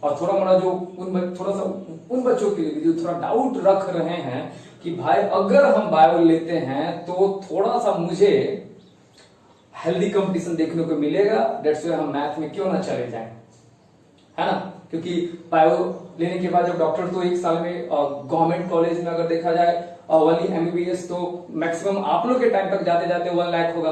और थोड़ा मोड़ा जो थोड़ा सा उन बच्चों के लिए भी जो थोड़ा डाउट रख रहे हैं कि भाई अगर हम बायो लेते हैं तो थोड़ा सा मुझे हेल्दी कंपटीशन देखने को मिलेगा, डेट्स व्हाई हम मैथ में क्यों ना चले जाएं, है ना। क्योंकि बायो लेने के बाद जब डॉक्टर तो एक साल में गवर्नमेंट कॉलेज में अगर देखा जाए ओनली एमबीबीएस तो मैक्सिमम आप लोग के टाइम तक जाते जाते 1 लाख होगा,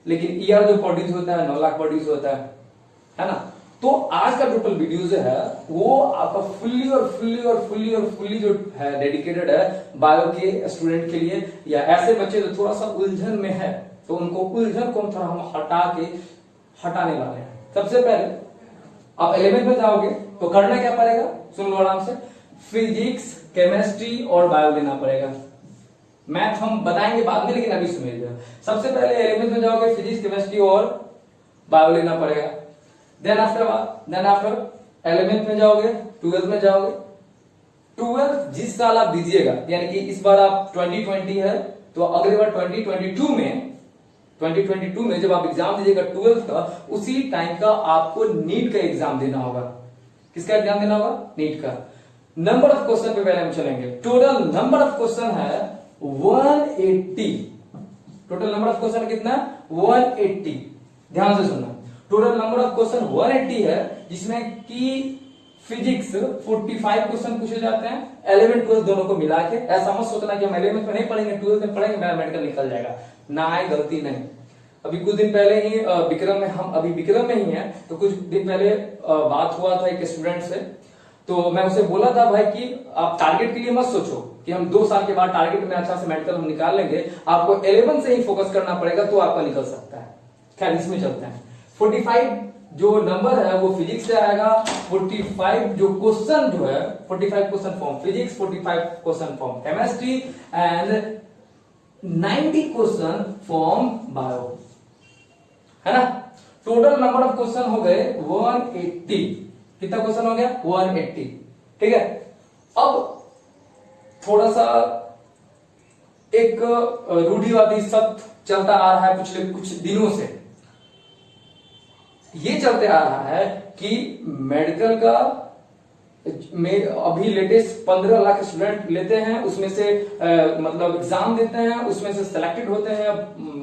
लेकिन ईयर जो प्रोड्यूस होता है 9 लाख प्रोड्यूस होता है ना। तो आज का टोटल वीडियो जो है वो आपका फुल्ली जो है डेडिकेटेड है बायो के स्टूडेंट के लिए, या ऐसे बच्चे जो थोड़ा सा उलझन में है तो उनको उलझन को थोड़ा हम हटाने वाले हैं। सबसे पहले आप 11th में जाओगे तो करना क्या पड़ेगा, सुन लो आराम से। फिजिक्स, केमिस्ट्री और बायो लेना पड़ेगा। मैथ हम बताएंगे बाद में, लेकिन अभी सुन लीजिए। सबसे पहले 11th में जाओगे, फिजिक्स, केमिस्ट्री और बायो लेना पड़ेगा। देन आफ्टर 11th में जाओगे, 12th में जाओगे। 12th जिस साल आप दीजिएगा, यानी कि इस बार आप 2020 है तो अगली बार 2022 में जब आप एग्जाम दीजिएगा 12th का, उसी टाइम का आपको नीट का एग्जाम देना होगा। किसका एग्जाम देना होगा? नीट का। नंबर ऑफ क्वेश्चन पे पहले हम चलेंगे। टोटल नंबर ऑफ क्वेश्चन है 180। टोटल नंबर ऑफ क्वेश्चन कितना? 180। ध्यान से सुनना, टोटल नंबर ऑफ क्वेश्चन 180 है, जिसमें कि फिजिक्स 45 क्वेश्चन पूछे जाते हैं, 11 12 दोनों को मिला के। ऐसा मत सोचना कि हम 11th में नहीं पढ़ेंगे 12th में पढ़ेंगे मैथमेटिकल निकल जाएगा, ना आए, गलती नहीं। अभी कुछ दिन पहले ही विक्रम में, हम अभी विक्रम में ही हैं, तो कुछ दिन पहले बात हुआ था एक स्टूडेंट से, तो मैं उसे बोला था भाई कि आप टारगेट के लिए मत सोचो कि हम 2 साल के बाद टारगेट में अच्छा से मेडिकल हम निकाल लेंगे, आपको 11 से ही फोकस करना पड़ेगा तो आपका निकल सकता है। खैर इसमें चलते हैं। 45 जो नंबर है वो फिजिक्स से आएगा। 45 जो क्वेश्चन जो है, 45 question from physics, 45 question from chemistry and 90 question from bio, है ना। टोटल नंबर ऑफ क्वेश्चन हो गए 180। कितना क्वेश्चन हो गया? 180। ठीक है। अब थोड़ा सा एक रूढ़िवादी सत्य चलता आ रहा है पिछले कुछ दिनों से। ये चलते आ रहा है कि मेडिकल का में अभी लेटेस्ट 15 लाख स्टूडेंट लेते हैं, उसमें से मतलब एग्जाम देते हैं, उसमें से सिलेक्टेड होते हैं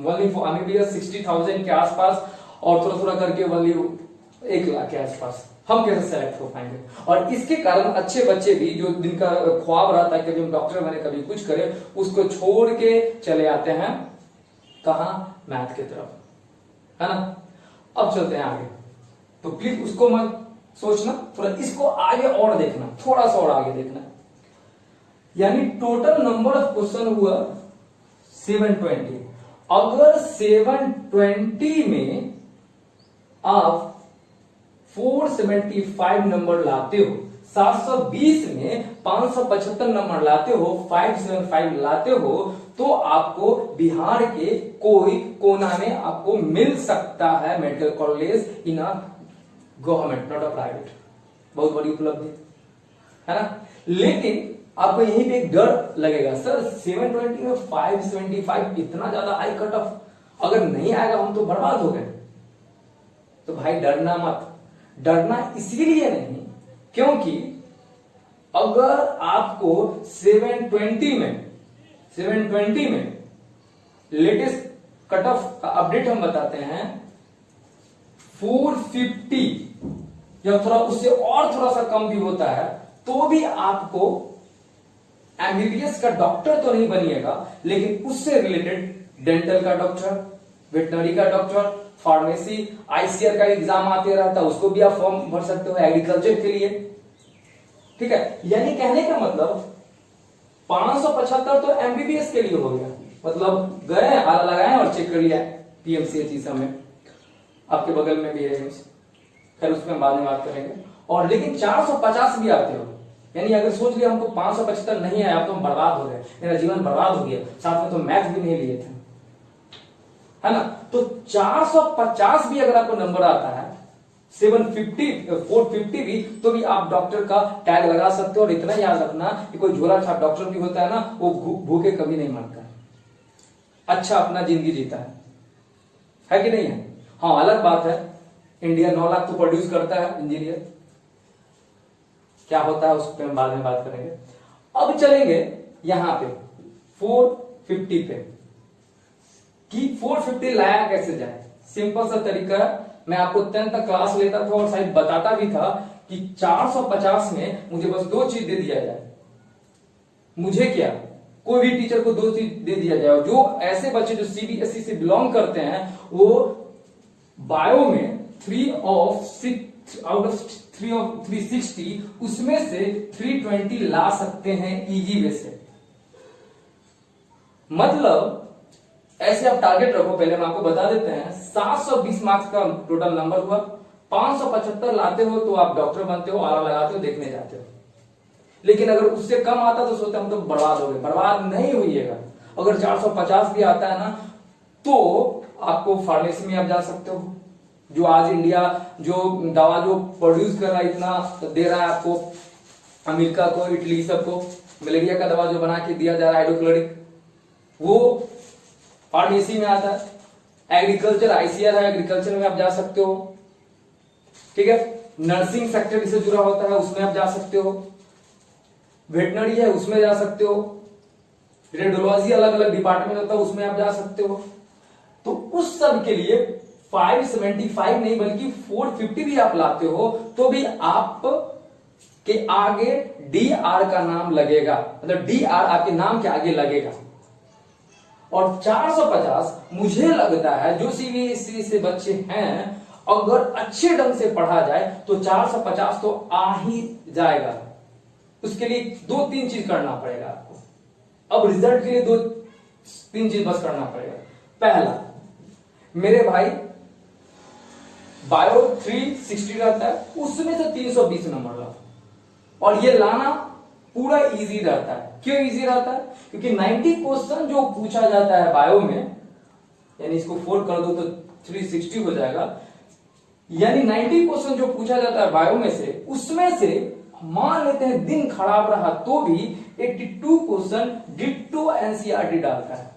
ओनली फॉर एमबीबीएस 60,000 के आसपास, और थोड़ा थोड़ा करके ओनली 1 लाख के आसपास। हम कैसे सेलेक्ट हो पाएंगे? और इसके कारण अच्छे बच्चे भी जो जिनका ख्वाब रहता है कभी हम डॉक्टर बने, कभी कुछ करें, उसको छोड़ के चले आते हैं कहां? मैथ की तरफ, है ना। अब चलते हैं आगे, तो प्लीज उसको मत सोचना, थोड़ा इसको आगे और देखना, थोड़ा सा और आगे देखना। यानी टोटल नंबर ऑफ क्वेश्चन हुआ 720। अगर 720 में आप 475 नंबर लाते हो, 720 में 575 नंबर लाते हो, 575 लाते हो, तो आपको बिहार के कोई कोना में आपको मिल सकता है medical college in a government, not a private. बहुत बड़ी उपलब्धि है ना। लेकिन आपको यहीं पे एक डर लगेगा, सर 720 में 575 इतना ज्यादा हाई कट ऑफ, अगर नहीं आएगा हम तो बर्बाद हो गए। तो भाई डरना मत। डरना इसीलिए नहीं क्योंकि अगर आपको 720 में लेटेस्ट कट ऑफ का अपडेट हम बताते हैं 450, या थोड़ा उससे और थोड़ा सा कम भी होता है, तो भी आपको एमबीबीएस का डॉक्टर तो नहीं बनिएगा, लेकिन उससे रिलेटेड डेंटल का डॉक्टर, वेटनरी का डॉक्टर, फार्मेसी, आईसीआर का एग्जाम आते रहता है, उसको भी आप फॉर्म भर सकते हो एग्रीकल्चर के लिए। ठीक है। यानी कहने का मतलब 575 तो एमबीबीएस के लिए हो गया, मतलब गए आला लगाए और चेक कर लिया पीएमसीएच में, आपके बगल में भी है, खैर उसमें बाद में बात करेंगे। और लेकिन 450 भी आते हो, यानी अगर सोच लिया हमको 575 नहीं आया तो हम बर्बाद हो गए, मेरा जीवन बर्बाद हो गया, साथ में तो मैथ भी नहीं लिए थे, है ना। तो 450 भी अगर आपको नंबर आता है, 450 भी, तो भी आप डॉक्टर का टैग लगा सकते हो। और इतना याद रखना कि कोई झोला छाप डॉक्टर भी होता है ना, वो भूखे कभी नहीं मरता, अच्छा अपना जिंदगी जीता है कि नहीं है। हाँ अलग बात है, इंडिया 9 लाख तो प्रोड्यूस करता है इंजीनियर, क्या होता है उस पर हम बाद में बात करेंगे। अब चलेंगे यहां पे 450 पे कि 450 लाया कैसे जाए। सिंपल सा तरीका है, मैं आपको 10 तक क्लास लेता था और शायद बताता भी था कि 450 में मुझे बस 2 चीज दे दिया जाए। मुझे क्या, कोई भी टीचर को 2 चीज दे दिया जाए। जो ऐसे बच्चे जो सीबीएसई से बिलोंग करते हैं वो बायो में 3 ऑफ 6 आउट ऑफ 360 उसमें से 320 ला सकते हैं इजी वे से। मतलब ऐसे आप टारगेट रखो, पहले हम आपको बता देते हैं 720 मार्क्स का टोटल नंबर हुआ, 575 लाते हो तो आप डॉक्टर बनते हो, आला लगाते हो, देखने जाते हो। लेकिन अगर उससे कम आता तो सोचते हम तो बर्बाद हो गए, बर्बाद नहीं हुईएगा। अगर 450 भी आता है ना तो आपको फार्मेसी में आप जा सकते हो। जो आज इंडिया जो दवा जो प्रोड्यूस कर रहा है इतना दे रहा है आपको, अमेरिका को, इटली सबको मलेरिया का दवा जो बना के दिया जा रहा है हाइड्रोक्लोरिक, वो फार्मेसी में आता है। एग्रीकल्चर आईसीआर है, एग्रीकल्चर में आप जा सकते हो। ठीक है, नर्सिंग सेक्टर से जुड़ा होता है उसमें आप जा सकते हो। वेटनरी है उसमें जा सकते हो। रेडियोलॉजी अलग अलग डिपार्टमेंट होता है उसमें आप जा सकते हो। तो उस सब के लिए 575 नहीं बल्कि 450 भी आप लाते हो तो भी आप के आगे डीआर का नाम लगेगा, मतलब डीआर आपके नाम के आगे लगेगा। और 450 मुझे लगता है जो सीबीएसई से बच्चे हैं अगर अच्छे ढंग से पढ़ा जाए तो 450 तो आ ही जाएगा। उसके लिए 2-3 चीज करना पड़ेगा आपको। अब रिजल्ट के लिए 2-3 चीज बस करना पड़ेगा। पहला, मेरे भाई बायो 360 रहता है उसमें से 320 नंबर ला, और ये लाना पूरा इजी रहता है। क्यों इजी रहता है? क्योंकि 90 क्वेश्चन जो पूछा जाता है बायो में, यानी इसको 4 कर दो तो 360 हो जाएगा, यानी 90 क्वेश्चन जो पूछा जाता है बायो में से, उसमें से मान लेते हैं दिन खराब रहा तो भी 82 क्वेश्चन डिट्टो एनसीईआरटी डालता है।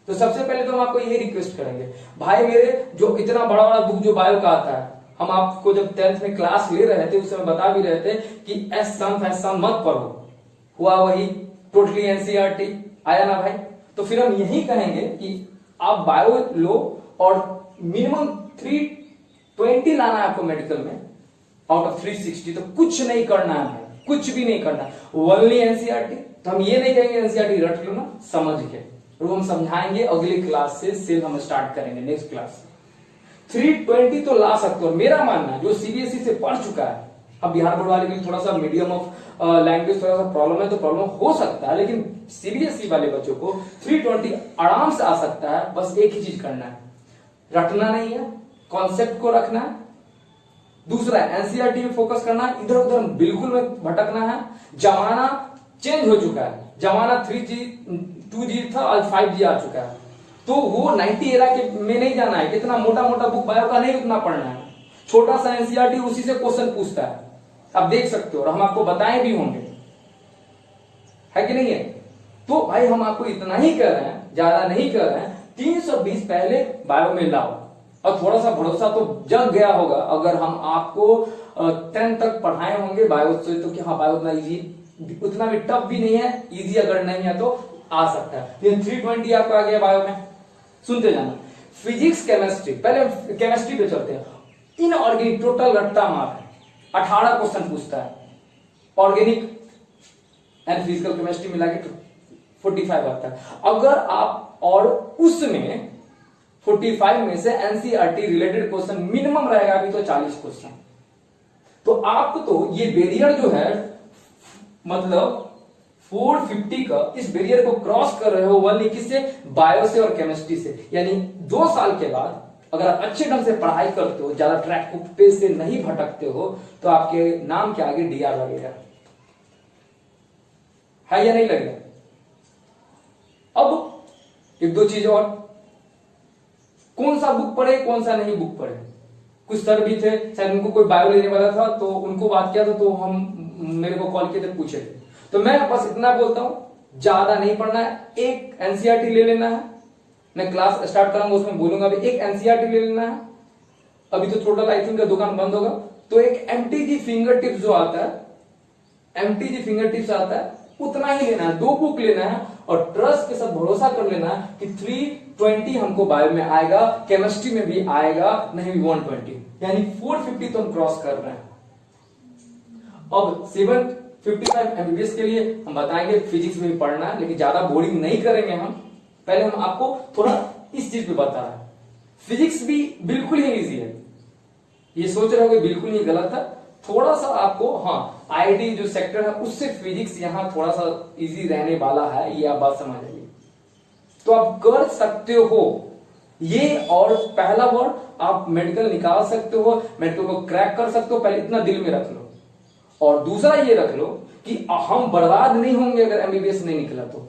तो सबसे पहले तो हम आपको ये रिक्वेस्ट करेंगे, भाई मेरे जो इतना बड़ा बड़ा बुक जो बायो का आता है, हम आपको जब 10th में क्लास ले रहे थे उस समय बता भी रहे थे कि एस सम मत पढ़ो, हुआ वही टोटली एनसीईआरटी आया ना भाई। तो फिर हम यही कहेंगे कि आप बायो लो और मिनिमम 320 लाना है आपको मेडिकल में आउट ऑफ 360। तो कुछ नहीं करना है भाई, कुछ भी नहीं करना, ओनली एनसीईआरटी। तो हम ये नहीं कहेंगे एनसीईआरटी रट लो ना, समझ के, और हम समझाएंगे अगली क्लास से हम स्टार्ट करेंगे नेक्स्ट क्लास। 320 तो ला सकते हो। मेरा मानना है जो सीबीएसई से पढ़ चुका है, अब बिहार बोर्ड वाले के लिए थोड़ा सा मीडियम ऑफ लैंग्वेज थोड़ा सा प्रॉब्लम है तो प्रॉब्लम हो सकता है, लेकिन सीबीएसई वाले बच्चों को 320 आराम से आ सकता है। बस एक ही चीज करना है, रटना नहीं है, कॉन्सेप्ट को रखना है। दूसरा एनसीईआरटी में फोकस करना है, इधर उधर बिल्कुल में भटकना है। जमाना चेंज हो चुका है, जमाना 3G 2G था, आज 5G आ चुका है। तो वो 90 एरा के में नहीं जाना है, कितना मोटा मोटा बुक बायो का नहीं उतना पढ़ना है। छोटा सा एनसीईआरटी उसी से क्वेश्चन पूछता है, आप देख सकते हो, और हम आपको बताए भी होंगे, है कि नहीं है। तो भाई हम आपको इतना ही कह रहे हैं, ज्यादा नहीं कह रहे हैं, 320 पहले बायो में लाओ। और थोड़ा सा भरोसा तो जग गया होगा अगर हम आपको 10 तक पढ़ाए होंगे बायो से, तो कि हाँ बायो उतना इजी, उतना भी टफ भी नहीं है, इजी अगर नहीं है तो आ सकता है। लेकिन 320 आपको आ गया बायो में, सुनते जाना। फिजिक्स केमिस्ट्री, पहले केमिस्ट्री पे चलते हैं। इनऑर्गेनिक टोटल रट्टा मार है, 18 क्वेश्चन पूछता है। ऑर्गेनिक एंड फिजिकल केमिस्ट्री मिला के 45 आता है। अगर आप और उसमें 45 में से एनसीईआरटी रिलेटेड क्वेश्चन मिनिमम रहेगा अभी तो 40 क्वेश्चन, तो आपको तो ये बैरियर जो है मतलब 450 का, इस बैरियर को क्रॉस कर रहे हो ओनली किससे? बायो से और केमिस्ट्री से। यानी 2 साल के बाद अगर आप अच्छे ढंग से पढ़ाई करते हो, ज्यादा ट्रैक पे से नहीं भटकते हो, तो आपके नाम के आगे डीआर लगेगा, है या नहीं लगेगा? अब 1-2 चीज और, कौन सा बुक पढ़े कौन सा नहीं बुक पढ़े। कुछ सर भी थे, शायद उनको कोई बायो लेने वाला था तो उनको बात किया था, तो हम मेरे को कॉल किए थे, पूछे थे। तो मैं बस इतना बोलता हूं, ज्यादा नहीं पढ़ना है, एक एनसीईआरटी ले लेना है। मैं क्लास स्टार्ट करूंगा उसमें बोलूंगा अभी एक एनसीईआरटी ले लेना है। अभी तो टोटल आई थिंक दुकान बंद होगा, तो एक एमटीजी फिंगर टिप्स जो आता है MTG फिंगर टिप्स आता है उतना ही लेना है, 2 बुक लेना है और ट्रस्ट के साथ भरोसा कर लेना है कि 320 हमको बायो में आएगा, केमिस्ट्री में भी आएगा, नहीं भी 120, यानी 450 तो हम क्रॉस कर रहे हैं। अब 755 MBBS के लिए हम बताएंगे फिजिक्स में भी पढ़ना है, लेकिन ज्यादा बोरिंग नहीं करेंगे हम। पहले हम आपको थोड़ा इस चीज पे बता रहे हैं, फिजिक्स भी बिल्कुल ही इजी है, ये सोच रहे हो बिल्कुल ही गलत है। थोड़ा सा आपको आईडी जो सेक्टर है उससे फिजिक्स यहां थोड़ा सा इजी रहने वाला है, ये आप बात समझ आइए। तो आप कर सकते हो ये, और पहला वर्ड आप मेडिकल निकाल सकते हो, मेडिकल को क्रैक कर सकते हो, पहले इतना दिल में रख लो। और दूसरा ये रख लो कि हम बर्बाद नहीं होंगे अगर MBBS नहीं निकला तो।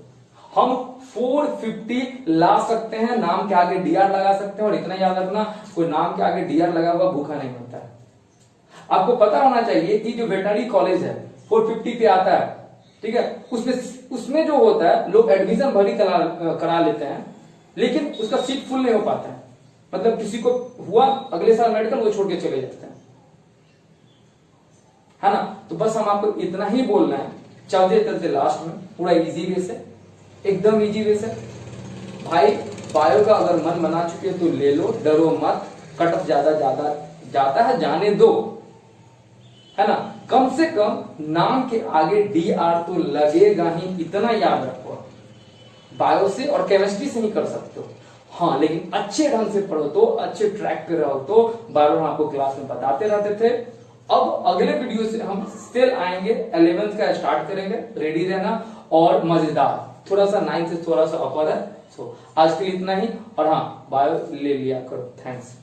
हम 450 ला सकते हैं, नाम के आगे DR लगा सकते हैं। और इतना याद रखना, कोई नाम के आगे DR लगा हुआ भूखा नहीं होता है। आपको पता होना चाहिए कि जो वेटनरी कॉलेज है 450 पे आता है, ठीक है, उसमें जो होता है लोग एडमिशन भरी करा लेते हैं, लेकिन उसका सीट फुल नहीं हो पाता है। मतलब किसी को हुआ अगले साल मेडिकल, वो छोड़ के चले जाते हैं, है ना। तो बस हम आपको इतना ही बोलना है, चलते लास्ट में पूरा इजी वे से, एकदम इजी वे से। भाई बायो का अगर मन बना चुके तो ले लो, डरो मत, कट ऑफ ज्यादा जाता है, जाने दो, है ना। कम से कम नाम के आगे DR तो लगेगा ही, इतना याद रखो। बायो से और केमिस्ट्री से ही कर सकते हो, लेकिन अच्छे ढंग से पढ़ो तो, अच्छे ट्रैक पे रहो तो। बार बार आपको क्लास में बताते रहते थे। अब अगले वीडियो से हम स्टिल आएंगे, 11th का स्टार्ट करेंगे, रेडी रहना। और मजेदार, थोड़ा सा 9th से थोड़ा सा अपर है। सो आज के लिए इतना ही, और बायो ले लिया करो। थैंक्स।